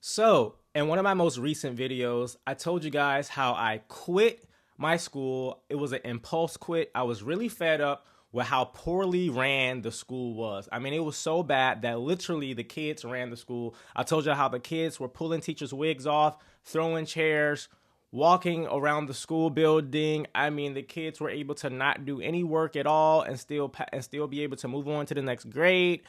So, in one of my most recent videos, I told you guys how I quit my school. It was an impulse quit. I was really fed up with how poorly ran the school was. I mean, it was so bad that literally the kids ran the school. I told you how the kids were pulling teachers' wigs off, throwing chairs, walking around the school building. I mean, the kids were able to not do any work at all and still be able to move on to the next grade.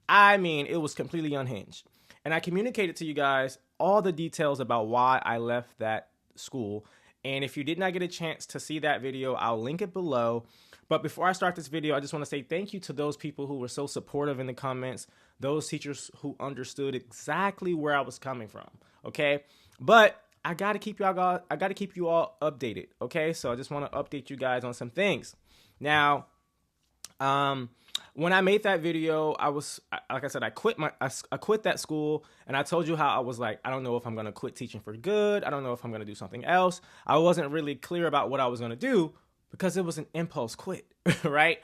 I mean, it was completely unhinged. And I communicated to you guys all the details about why I left that school. And if you did not get a chance to see that video, I'll link it below. But before I start this video, I just want to say thank you to those people who were so supportive in the comments, those teachers who understood exactly where I was coming from. Okay. But I gotta keep you all updated. Okay. So I just want to update you guys on some things. Now, when I made that video, like I said, I quit that school, and I told you how I was like, I don't know if I'm gonna quit teaching for good. I don't know if I'm gonna do something else. I wasn't really clear about what I was gonna do because it was an impulse quit, right?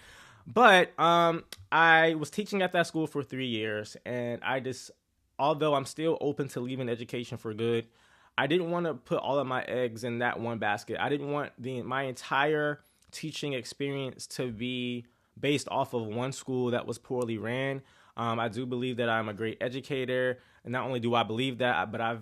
But I was teaching at that school for 3 years, and although I'm still open to leaving education for good, I didn't want to put all of my eggs in that one basket. I didn't want my entire teaching experience to be based off of one school that was poorly ran. I do believe that I'm a great educator, and not only do I believe that, but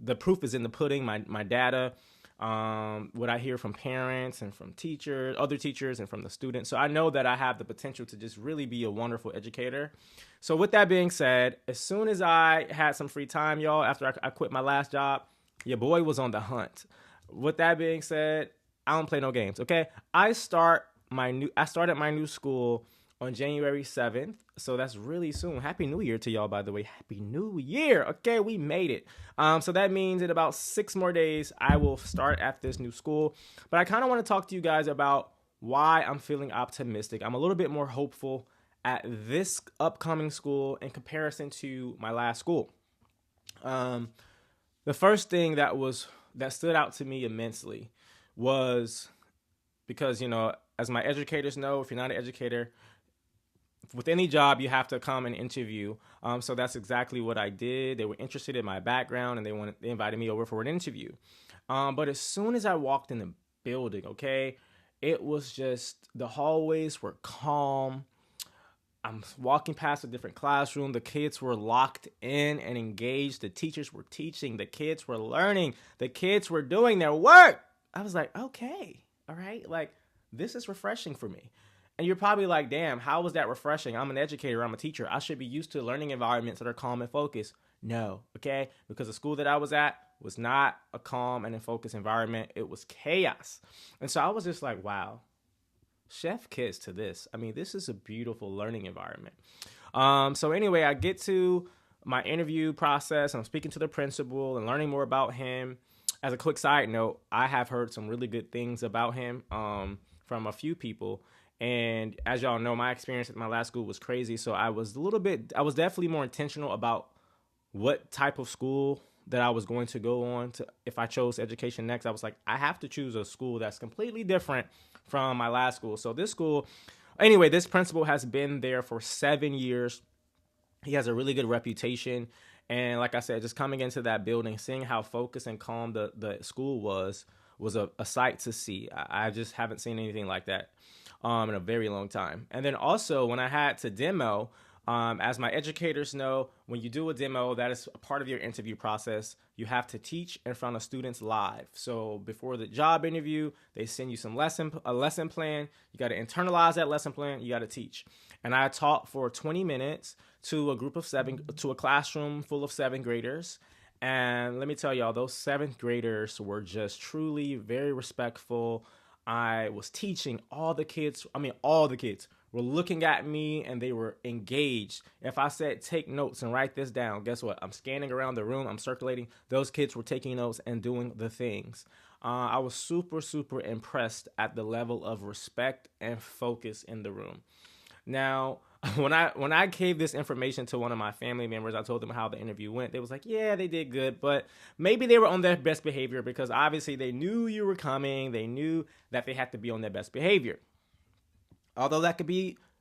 the proof is in the pudding. My data, what I hear from parents and from teachers, other teachers, and from the students. So I know that I have the potential to just really be a wonderful educator. So with that being said, as soon as I had some free time, y'all, after I quit my last job, your boy was on the hunt. With that being said, I don't play no games. Okay, I started my new school on January 7th. So that's really soon. Happy New Year to y'all, by the way. Happy New Year. Okay, we made it. So that means in about 6 more days, I will start at this new school. But I kind of want to talk to you guys about why I'm feeling optimistic. I'm a little bit more hopeful at this upcoming school in comparison to my last school. The first thing that stood out to me immensely was because, as my educators know, if you're not an educator, with any job, you have to come and interview. So that's exactly what I did. They were interested in my background, and they invited me over for an interview. But as soon as I walked in the building, okay, it was just the hallways were calm. I'm walking past a different classroom. The kids were locked in and engaged. The teachers were teaching. The kids were learning. The kids were doing their work. I was like, okay, all right, like this is refreshing for me. And you're probably like, damn, how was that refreshing? I'm an educator. I'm a teacher. I should be used to learning environments that are calm and focused. No, okay? Because the school that I was at was not a calm and focused environment. It was chaos. And so I was just like, wow, chef kiss to this. I mean, this is a beautiful learning environment. So anyway, I get to my interview process. I'm speaking to the principal and learning more about him. As a quick side note, I have heard some really good things about him from a few people. And as y'all know, my experience at my last school was crazy. So I was definitely more intentional about what type of school that I was going to go on to. If I chose education next, I was like, I have to choose a school that's completely different from my last school. So this school, anyway, this principal has been there for 7 years. He has a really good reputation. And like I said, just coming into that building, seeing how focused and calm the school was a sight to see. I just haven't seen anything like that in a very long time. And then also when I had to demo, as my educators know, when you do a demo, that is a part of your interview process. You have to teach in front of students live. So before the job interview, they send you a lesson plan. You got to internalize that lesson plan. You got to teach. And I taught for 20 minutes to a classroom full of 7th graders. And let me tell y'all, those 7th graders were just truly very respectful. I was teaching all the kids were looking at me and they were engaged. If I said take notes and write this down, guess what? I'm scanning around the room, I'm circulating. Those kids were taking notes and doing the things. I was super, super impressed at the level of respect and focus in the room. Now, when I gave this information to one of my family members, I told them how the interview went. They was like, yeah, they did good, but maybe they were on their best behavior because obviously they knew you were coming. They knew that they had to be on their best behavior. Although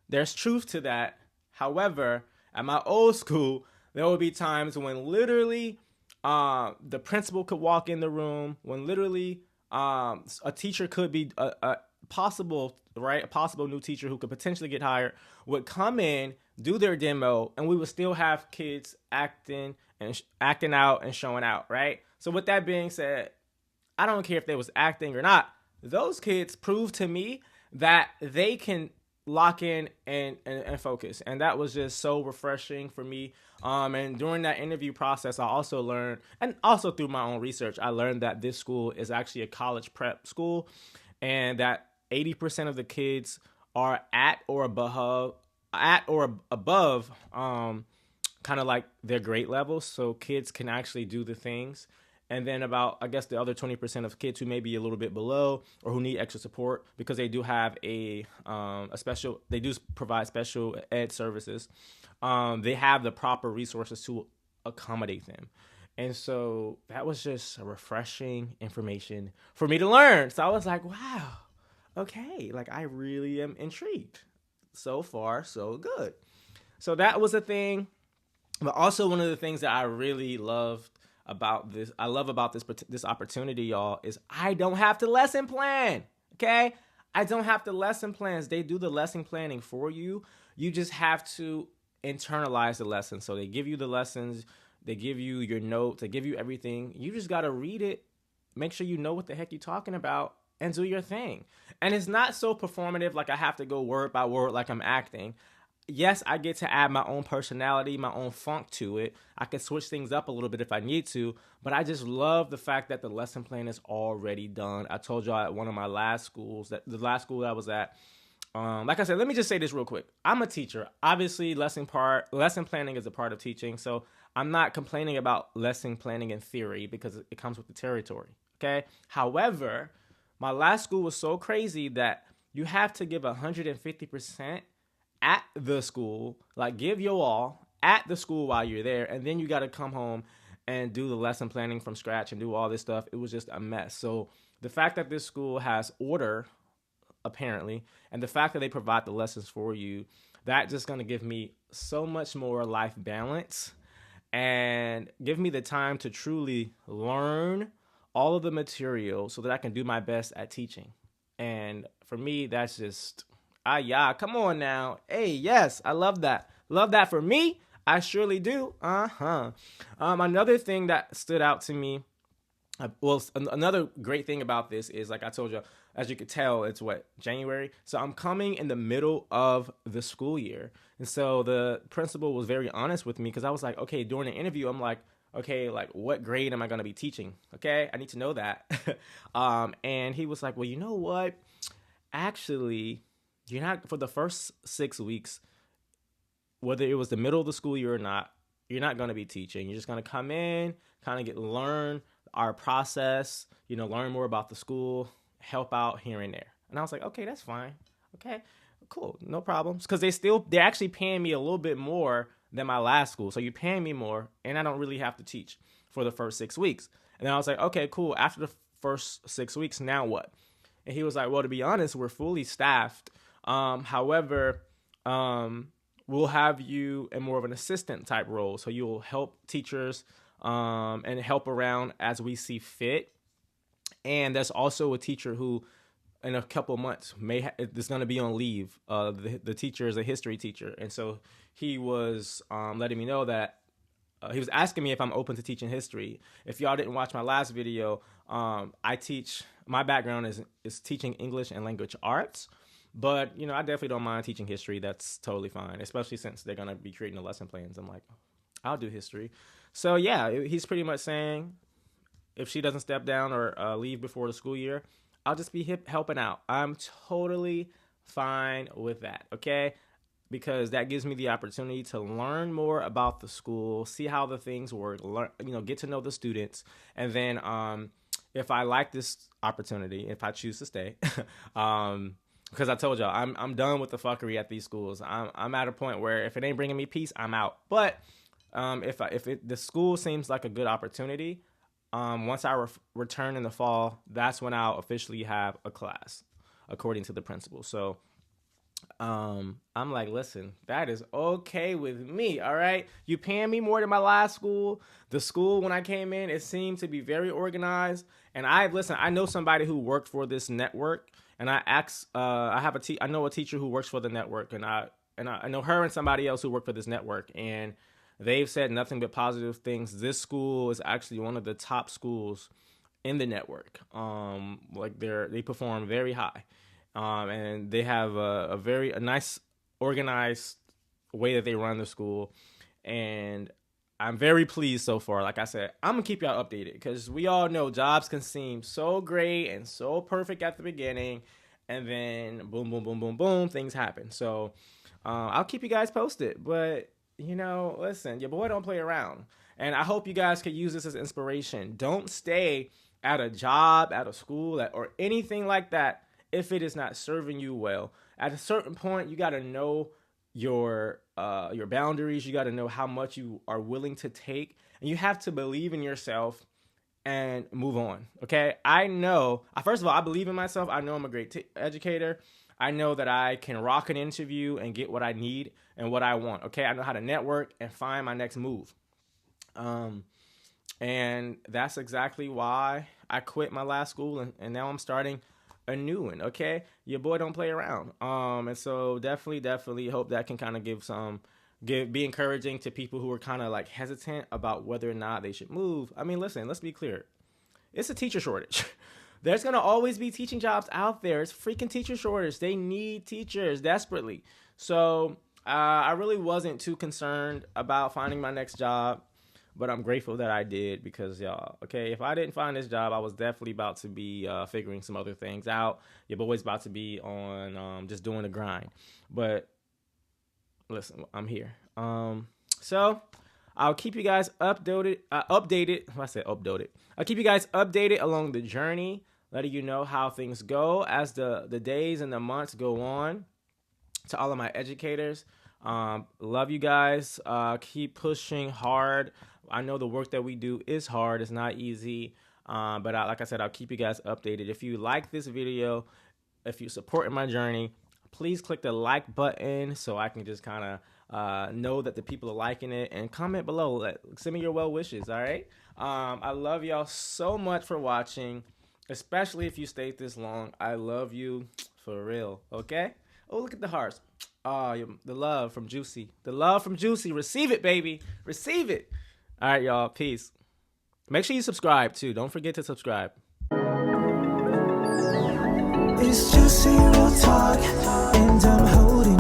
there's truth to that. However, at my old school, There would be times when literally the principal could walk in the room, when literally a teacher could be a possible, right, a possible new teacher who could potentially get hired would come in, do their demo, and we would still have kids acting out and showing out, right? So with that being said, I don't care if they was acting or not. Those kids proved to me that they can lock in and focus. And that was just so refreshing for me. And during that interview process, I also learned, and also through my own research, I learned that this school is actually a college prep school, and that 80% of the kids are at or above kind of like their grade levels, so kids can actually do the things. And then about, I guess, the other 20% of kids who may be a little bit below or who need extra support, because they do have they do provide special ed services. They have the proper resources to accommodate them. And so that was just a refreshing information for me to learn. So I was like, wow, okay, like I really am intrigued. So far, so good. So that was a thing. But also one of the things that I really loved about this, I love about this opportunity, y'all, is I don't have to lesson plan. Okay, I don't have to lesson plans. They do the lesson planning for you. You just have to internalize the lesson. So they give you the lessons, they give you your notes, they give you everything. You just gotta read it, make sure you know what the heck you're talking about, and do your thing. And it's not so performative, like I have to go word by word like I'm acting. Yes, I get to add my own personality, my own funk to it. I can switch things up a little bit if I need to, but I just love the fact that the lesson plan is already done. I told y'all at one of my last schools, that the last school that I was at, like I said, let me just say this real quick. I'm a teacher. Obviously, lesson planning is a part of teaching, so I'm not complaining about lesson planning in theory because it comes with the territory, okay? However, my last school was so crazy that you have to give 150% at the school, like give your all at the school while you're there, and then you got to come home and do the lesson planning from scratch and do all this stuff. It was just a mess. So the fact that this school has order, apparently, and the fact that they provide the lessons for you, that just going to give me so much more life balance and give me the time to truly learn all of the material so that I can do my best at teaching. And for me, that's just yeah, come on now. Hey, yes, I love that. Love that for me. I surely do. Another thing that stood out to me, another great thing about this is, like I told you, as you could tell, it's January. So I'm coming in the middle of the school year. And so the principal was very honest with me, because I was like, okay, during the interview, I'm like, okay, like what grade am I going to be teaching? Okay, I need to know that. And he was like, well, you know what? Actually, you're not, for the first 6 weeks, whether it was the middle of the school year or not, you're not going to be teaching. You're just going to come in, kind of learn our process, learn more about the school, help out here and there. And I was like, okay, that's fine. Okay, cool, no problems. Because they're actually paying me a little bit more than my last school. So you're paying me more, and I don't really have to teach for the first 6 weeks. And then I was like, okay, cool. After the first 6 weeks, now what? And he was like, well, to be honest, we're fully staffed. However, we'll have you in more of an assistant type role. So you'll help teachers and help around as we see fit. And there's also a teacher who, in a couple of months, is going to be on leave. The teacher is a history teacher. And so he was letting me know that he was asking me if I'm open to teaching history. If y'all didn't watch my last video, my background is teaching English and language arts. But, I definitely don't mind teaching history. That's totally fine, especially since they're going to be creating the lesson plans. I'm like, I'll do history. So, yeah, he's pretty much saying if she doesn't step down or leave before the school year, I'll just be helping out. I'm totally fine with that, okay? Because that gives me the opportunity to learn more about the school, see how the things work, get to know the students. And then if I like this opportunity, if I choose to stay, because I told y'all, I'm done with the fuckery at these schools. I'm at a point where if it ain't bringing me peace, I'm out. But the school seems like a good opportunity, once I return in the fall, that's when I'll officially have a class, according to the principal. So I'm like, listen, that is okay with me. All right. You paying me more than my last school. The school, when I came in, it seemed to be very organized. And I know somebody who worked for this network, and I asked, I know a teacher who works for the network, and I know her and somebody else who work for this network, and they've said nothing but positive things. This school is actually one of the top schools in the network. Like they perform very high. And they have a nice organized way that they run the school, and I'm very pleased so far. Like I said, I'm gonna keep y'all updated because we all know jobs can seem so great and so perfect at the beginning, and then boom, boom, boom, boom, boom, things happen. So I'll keep you guys posted. But listen, your boy don't play around, and I hope you guys could use this as inspiration. Don't stay at a job, at a school, or anything like that if it is not serving you well. At a certain point, you got to know your boundaries. You got to know how much you are willing to take, and you have to believe in yourself and move on. Okay, I know. First of all, I believe in myself. I know I'm a great educator. I know that I can rock an interview and get what I need and what I want. Okay, I know how to network and find my next move. And that's exactly why I quit my last school, and now I'm starting a new one. Okay, your boy don't play around. And so definitely hope that can kind of be encouraging to people who are kind of like hesitant about whether or not they should move. I mean, listen, let's be clear. It's a teacher shortage. There's going to always be teaching jobs out there. It's freaking teacher shortage. They need teachers desperately. So I really wasn't too concerned about finding my next job, but I'm grateful that I did because, y'all, okay, if I didn't find this job, I was definitely about to be figuring some other things out. Your boy's about to be on just doing the grind. But listen, I'm here. So I'll keep you guys updated. I said updated. I'll keep you guys updated along the journey, letting you know how things go as the days and the months go on. To all of my educators, love you guys. Keep pushing hard. I know the work that we do is hard. It's not easy. But like I said, I'll keep you guys updated. If you like this video, if you support my journey, please click the like button so I can just kind of know that the people are liking it, and comment below. Send me your well wishes. All right. I love y'all so much for watching, especially if you stayed this long. I love you for real. Okay. Oh, look at the hearts. Oh, the love from Juicy. The love from Juicy. Receive it, baby. Receive it. All right, y'all. Peace. Make sure you subscribe, too. Don't forget to subscribe. It's Juicy, real talk, and I'm holding